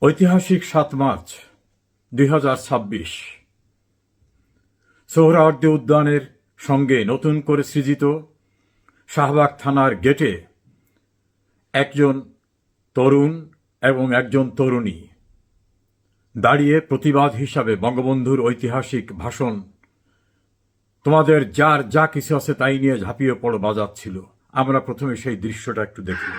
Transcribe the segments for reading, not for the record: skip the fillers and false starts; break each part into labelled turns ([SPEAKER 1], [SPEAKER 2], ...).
[SPEAKER 1] ঐতিহাসিক ৭ মার্চ ২০২৬ সোহরাওয়ার্দী উদ্যানের সঙ্গে নতুন করে সৃজিত শাহবাগ থানার গেটে একজন তরুণ এবং একজন তরুণী দাঁড়িয়ে প্রতিবাদ হিসাবে বঙ্গবন্ধুর ঐতিহাসিক ভাষণ তোমাদের যার যা কিছু আছে তাই নিয়ে ঝাঁপিয়ে পড়ো বাজাচ্ছিল। আমরা প্রথমে সেই দৃশ্যটা একটু দেখি।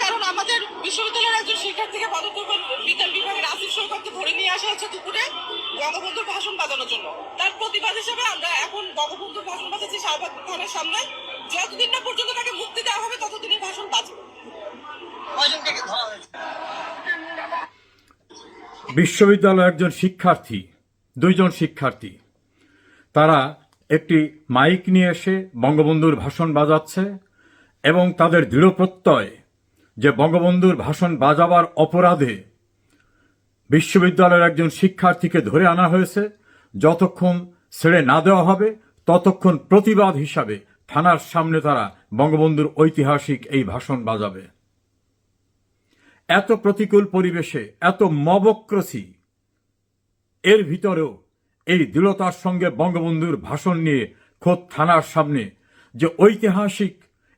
[SPEAKER 2] কারণ আমাদের বিশ্ববিদ্যালয়ের একজন শিক্ষার্থীকে পদার্থবিজ্ঞান বিভাগের আসিফ সৈকতকে ধরে নিয়ে আসা হচ্ছে দুপুরে বঙ্গবন্ধুর ভাষণ বাজানোর জন্য। তার প্রতিবাদ হিসেবে আমরা এখন বঙ্গবন্ধুর ভাষণ বাজাচ্ছি শাহবাগ থানার সামনে। যতদিন না পর্যন্ত তাকে মুক্তি দেওয়া হবে ততদিনই ভাষণ বাজবে।
[SPEAKER 1] বিশ্ববিদ্যালয়ের একজন শিক্ষার্থী, দুইজন শিক্ষার্থী, তারা একটি মাইক নিয়ে এসে বঙ্গবন্ধুর ভাষণ বাজাচ্ছে এবং তাদের দৃঢ় প্রত্যয় যে বঙ্গবন্ধুর ভাষণ বাজাবার অপরাধে বিশ্ববিদ্যালয়ের একজন শিক্ষার্থীকে ধরে আনা হয়েছে। যতক্ষণ ছেড়ে না দেওয়া হবে ততক্ষণ প্রতিবাদ হিসাবে থানার সামনে তারা বঙ্গবন্ধুর ঐতিহাসিক এই ভাষণ বাজাবে। এত প্রতিকূল পরিবেশে, এত মবক্রেসি, এর ভিতরেও এই দৃঢ়তার সঙ্গে বঙ্গবন্ধুর ভাষণ নিয়ে খোদ থানার সামনে যে ঐতিহাসিক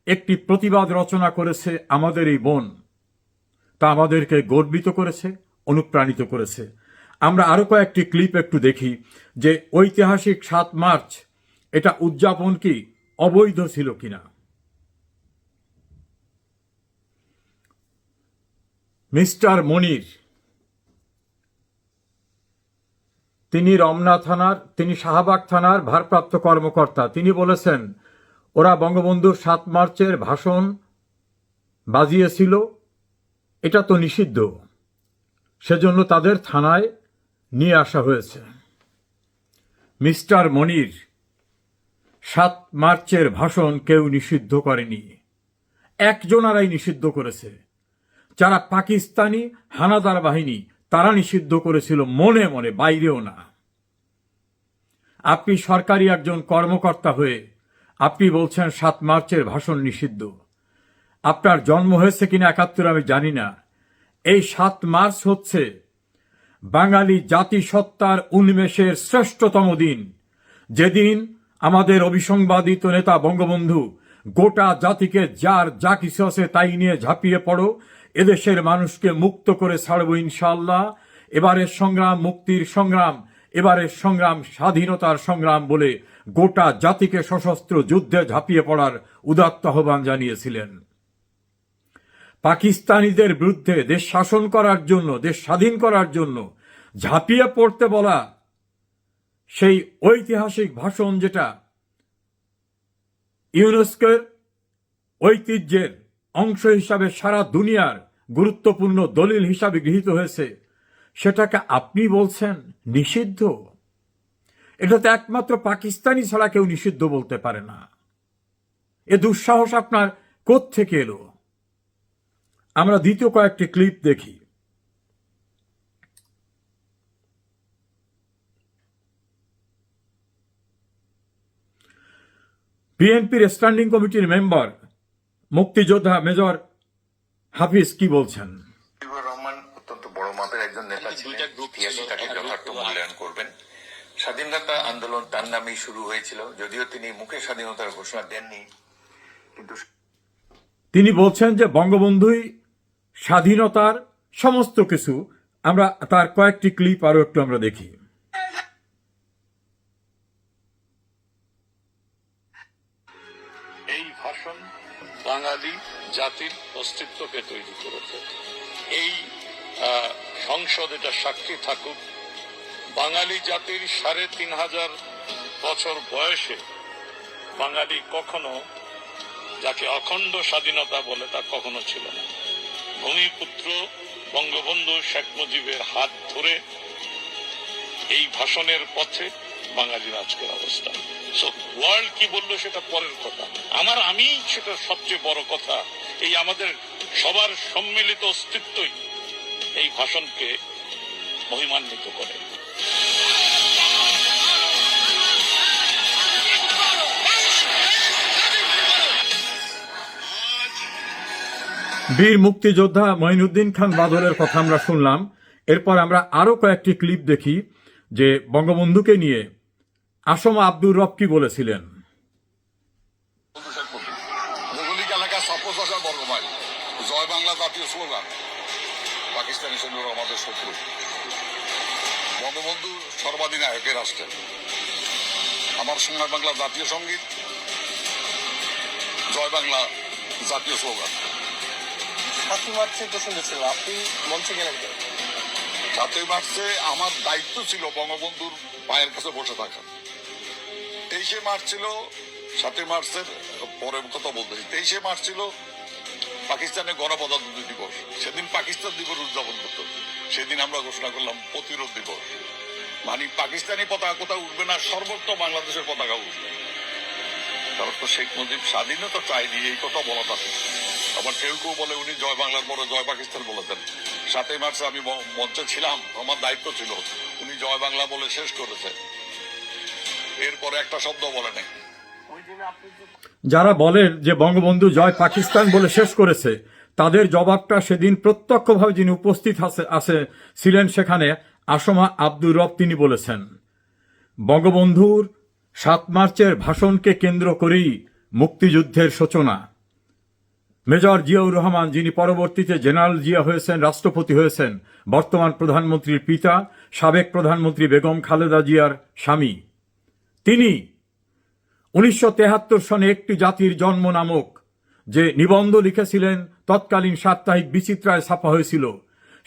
[SPEAKER 1] একটি প্রতিবাদ রচনা করেছে আমাদের এই বোন, তা আমাদেরকে গর্বিত করেছে, অনুপ্রাণিত করেছে। আমরা আরো কয়েকটি ক্লিপ একটু দেখি যে ঐতিহাসিক ৭ মার্চ এটা উদযাপন কি অবৈধ ছিল কিনা। মিস্টার মনির, তিনি রমনা থানার, তিনি শাহবাগ থানার ভারপ্রাপ্ত কর্মকর্তা, তিনি বলেছেন ওরা বঙ্গবন্ধুর ৭ মার্চের ভাষণ বাজিয়েছিল, এটা তো নিষিদ্ধ, সেজন্য তাদের থানায় নিয়ে আসা হয়েছে। মিস্টার মনির, ৭ মার্চের ভাষণ কেউ নিষিদ্ধ করেনি, একজনারাই নিষিদ্ধ করেছে। যারা পাকিস্তানি হানাদার বাহিনী তারা নিষিদ্ধ করেছিল মনে মনে, বাইরেও না। আপনি সরকারি একজন কর্মকর্তা হয়ে আপনি বলছেন ৭ মার্চের ভাষণ নিষিদ্ধ। আপনার জন্ম হয়েছে কিনা ৭১ আমি জানি না। এই ৭ মার্চ হচ্ছে বাঙালি জাতিসত্তার উন্মেষের শ্রেষ্ঠতম দিন, যেদিন আমাদের অবিসংবাদিত নেতা বঙ্গবন্ধু গোটা জাতিকে যার যা কিছু আছে তাই নিয়ে ঝাঁপিয়ে পড়ো, এদেশের মানুষকে মুক্ত করে ছাড়ব ইনশাআল্লাহ। এবারের সংগ্রাম মুক্তির সংগ্রাম, এবারের সংগ্রাম স্বাধীনতার সংগ্রাম বলে গোটা জাতিকে সশস্ত্র যুদ্ধে ঝাঁপিয়ে পড়ার উদাত্ত আহ্বান জানিয়েছিলেন। পাকিস্তানিদের বিরুদ্ধে দেশ শাসন করার জন্য, দেশ স্বাধীন করার জন্য ঝাঁপিয়ে পড়তে বলা সেই ঐতিহাসিক ভাষণ, যেটা ইউনেস্কোর ঐতিহ্যের অংশ হিসাবে সারা দুনিয়ার গুরুত্বপূর্ণ দলিল হিসাবে গৃহীত হয়েছে, সেটাকে আপনি বলছেন নিষিদ্ধ। এটা তো একমাত্র পাকিস্তানি ছাড়া কেউ নিষিদ্ধ বলতে পারে না। এ দুঃসাহস আপনার কোত্থেকে এলো? আমরা দ্বিতীয় কয়েকটি ক্লিপ দেখি। বিএনপির স্ট্যান্ডিং কমিটির মেম্বার মুক্তিযোদ্ধা মেজর হাফিজ কি বলছেন?
[SPEAKER 3] রহমান অত্যন্ত বড় মাপের একজন নেতা ছিলেন, ইতিহাসে তাকে যথার্থ মূল্যায়ন করবেন। স্বাধীনতা আন্দোলন তার নামেই শুরু হয়েছিল, যদিও তিনি মুখে স্বাধীনতার ঘোষণা দেননি, কিন্তু
[SPEAKER 1] তিনি বলছেন যে বঙ্গবন্ধুই স্বাধীনতার সমস্ত কিছু। আমরা তার কয়েকটি ক্লিপ আরো একটু আমরা দেখি।
[SPEAKER 4] এই ভাষণ বাঙালি জাতির অস্তিত্বকে তৈরি করেছে। এই সংসদ এটা সাক্ষী থাকুক, বাঙালি জাতির ৩৫০০ বছর বয়সে বাঙালি কখনো যাকে অখণ্ড স্বাধীনতা বলে তা কখনো ছিল না। ভূমিপুত্র বঙ্গবন্ধু শেখ মুজিবের হাত ধরে এই ভাষণের পথে বাঙালির আজকের অবস্থা। সো ওয়ার্ল্ড কি বললো সেটা পরের কথা, আমি সেটা সবচেয়ে বড় কথা। এই আমাদের সবার সম্মিলিত অস্তিত্বই এই ভাষণকে মহিমান্বিত করে।
[SPEAKER 1] বীর মুক্তিযোদ্ধা মঈনুদ্দিন খান বাদলের কথা আমরা শুনলাম। এরপর আমরা আরো কয়েকটি ক্লিপ দেখি যে বঙ্গবন্ধুকে নিয়ে আসমা আব্দুর রব কি বলেছিলেন।
[SPEAKER 5] ভৌগোলিক এলাকা ৫৬,০০০ বর্গ মাইল, জয় বাংলা জাতীয় স্লোগান। পাকিস্তানি সৈন্যরা আমাদের শত্রু। বঙ্গবন্ধু সর্বাধিনায়কের রাষ্ট্রে আমার সোনার বাংলা জাতীয় সঙ্গীত, জয় বাংলা জাতীয় স্লোগান।
[SPEAKER 6] ৭ই মার্চে প্রসঙ্গ ছিল, আপনি মঞ্চে গেলেন।
[SPEAKER 5] ৭ই মার্চে আমার দায়িত্ব ছিল বঙ্গবন্ধুর পায়ের কাছে বসে থাকা। ২৩শে মার্চ ছিল ৭ই মার্চের পরের কথা বলতেছি। ২৩শে মার্চ ছিল পাকিস্তানের গণপ্রজাতন্ত্র দিবস। সেদিন পাকিস্তান দিবস উদযাপন করত। সেদিন আমরা ঘোষণা করলাম প্রতিরোধ দিবস। মানে পাকিস্তানি পতাকা কোথাও উঠবে না, সর্বত্র বাংলাদেশের পতাকা উঠবে। তারপর তো শেখ মুজিব স্বাধীনতা চাইনি, এই কথা বলা থাকে। আবার কেউ কেউ বলে উনি জয় বাংলার পরে জয় পাকিস্তান বলেছেন। ৭ই মার্চে আমি মঞ্চে ছিলাম, আমার দায়িত্ব ছিল। উনি জয় বাংলা বলে শেষ করেছে, এরপরে একটা শব্দ বলে নেই।
[SPEAKER 1] যারা বলেন যে বঙ্গবন্ধু জয় পাকিস্তান বলে শেষ করেছে, তাদের জবাবটা সেদিন প্রত্যক্ষভাবে যিনি উপস্থিত ছিলেন সেখানে আসমা আব্দুর রব, তিনি বলেছেন বঙ্গবন্ধুর ৭ মার্চের ভাষণকে কেন্দ্র করেই মুক্তিযুদ্ধের সূচনা। মেজর জিয়াউর রহমান, যিনি পরবর্তীতে জেনারেল জিয়া হয়েছেন, রাষ্ট্রপতি হয়েছেন, বর্তমান প্রধানমন্ত্রীর পিতা, সাবেক প্রধানমন্ত্রী বেগম খালেদা জিয়ার স্বামী, তিনি ১৯৭৩ সনে একটি জাতির জন্ম নামক যে নিবন্ধ লিখেছিলেন, তৎকালীন সাপ্তাহিক বিচিত্রায় ছাপা হয়েছিল,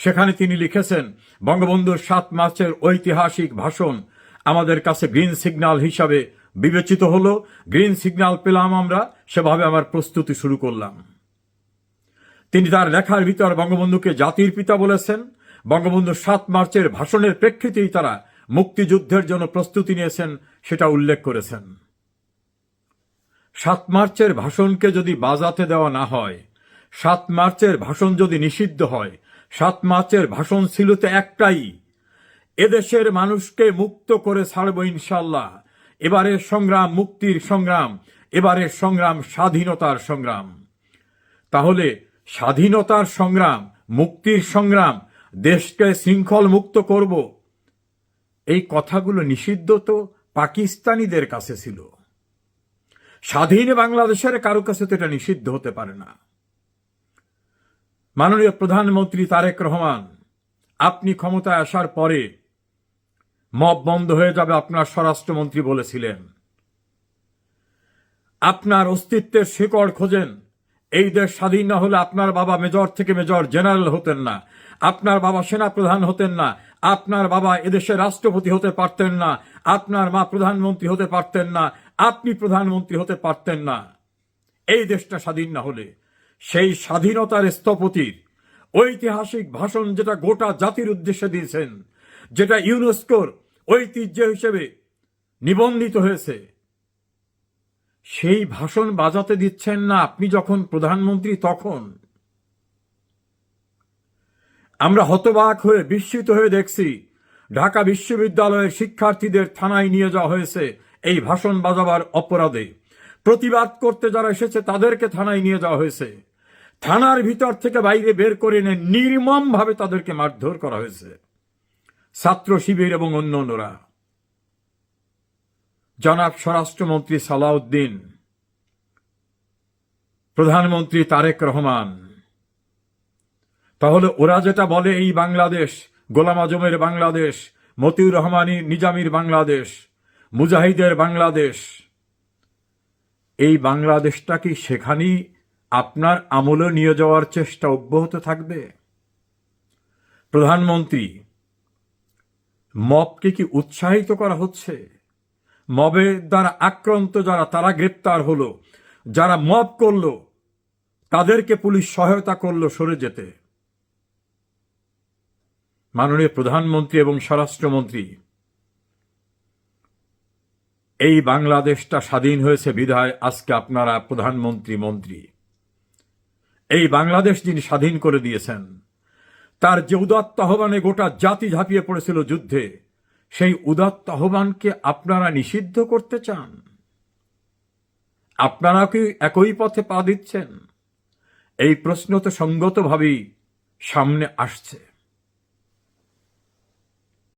[SPEAKER 1] সেখানে তিনি লিখেছেন বঙ্গবন্ধুর ৭ মার্চের ঐতিহাসিক ভাষণ আমাদের কাছে গ্রিন সিগন্যাল হিসাবে বিবেচিত হলো। গ্রিন সিগন্যাল পেলাম আমরা, সেভাবে আমার প্রস্তুতি শুরু করলাম। তিনি তার লেখার ভিতর বঙ্গবন্ধুকে জাতির পিতা বলেছেন। বঙ্গবন্ধুর ৭ মার্চের ভাষণের প্রেক্ষিতেই তারা মুক্তিযুদ্ধের জন্য প্রস্তুতি নিয়েছেন, সেটা উল্লেখ করেছেন। ৭ মার্চের ভাষণকে যদি বাজাতে দেওয়া না হয়, ৭ মার্চের ভাষণ যদি নিষিদ্ধ হয়, ৭ মার্চের ভাষণ ছিল তো একটাই, এদেশের মানুষকে মুক্ত করে ছাড়ব ইনশাল্লাহ। এবারের সংগ্রাম মুক্তির সংগ্রাম, এবারের সংগ্রাম স্বাধীনতার সংগ্রাম। তাহলে স্বাধীনতার সংগ্রাম, মুক্তির সংগ্রাম, দেশকে শৃঙ্খল মুক্ত করব, এই কথাগুলো নিষিদ্ধ তো পাকিস্তানিদের কাছে ছিল। স্বাধীন বাংলাদেশের কারো কাছে তো এটা নিষিদ্ধ হতে পারে না। মাননীয় প্রধানমন্ত্রী তারেক রহমান, আপনি ক্ষমতায় আসার পরে মব বন্ধ হয়ে যাবে, আপনার স্বরাষ্ট্রমন্ত্রী বলেছিলেন। আপনার অস্তিত্বের শিকড় খোঁজেন। এই দেশ স্বাধীন না হলে আপনার বাবা মেজর থেকে মেজর জেনারেল হতেন না, আপনার বাবা সেনা প্রধান হতেন না, আপনার বাবা এদেশের রাষ্ট্রপতি হতে পারতেন না, আপনার মা প্রধানমন্ত্রী হতে পারতেন না, আপনি প্রধানমন্ত্রী হতে পারতেন না। এই দেশটা স্বাধীন না হলে সেই স্বাধীনতার স্থপতির ঐতিহাসিক ভাষণ, যেটা গোটা জাতির উদ্দেশ্যে দিয়েছেন, যেটা ইউনেস্কোর ঐতিহ্য হিসেবে নিবন্ধিত হয়েছে, সেই ভাষণ বাজাতে দিচ্ছেন না আপনি যখন প্রধানমন্ত্রী। তখন আমরা হতবাক হয়ে বিস্মিত হয়ে দেখছি ঢাকা বিশ্ববিদ্যালয়ের শিক্ষার্থীদের থানায় নিয়ে যাওয়া হয়েছে এই ভাষণ বাজাবার অপরাধে। প্রতিবাদ করতে যারা এসেছে তাদেরকে থানায় নিয়ে যাওয়া হয়েছে। থানার ভিতর থেকে বাইরে বের করে এনে নির্মমভাবে তাদেরকে মারধর করা হয়েছে ছাত্র শিবির এবং অন্যান্যরা। জনাব স্বরাষ্ট্রমন্ত্রী সালাউদ্দিন, প্রধানমন্ত্রী তারেক রহমান, তাহলে ওরা যেটা বলে এই বাংলাদেশ গোলাম আজমের বাংলাদেশ, মতিউর রহমানী নিজামীর বাংলাদেশ, মুজাহিদের বাংলাদেশ, এই বাংলাদেশটা কি সেখানেই আপনার আমলে নিয়ে যাওয়ার চেষ্টা অব্যাহত থাকবে? প্রধানমন্ত্রী, মবকে কি উৎসাহিত করা হচ্ছে? মবের দ্বারা আক্রান্ত যারা, তারা গ্রেপ্তার হলো, যারা মব করল তাদেরকে পুলিশ সহায়তা করল সরে যেতে। মাননীয় প্রধানমন্ত্রী এবং স্বরাষ্ট্রমন্ত্রী, এই বাংলাদেশটা স্বাধীন হয়েছে বিধায় আজকে আপনারা প্রধানমন্ত্রী মন্ত্রী। এই বাংলাদেশ যিনি স্বাধীন করে দিয়েছেন, তার যে উদাত্ত আহ্বানে গোটা জাতি ঝাঁপিয়ে পড়েছিল যুদ্ধে, সেই উদাত্ত আহ্বানকে আপনারা নিষিদ্ধ করতে চান? আপনারা কি একই পথে পা দিচ্ছেন? এই প্রশ্ন তো সঙ্গতভাবেই সামনে আসছে।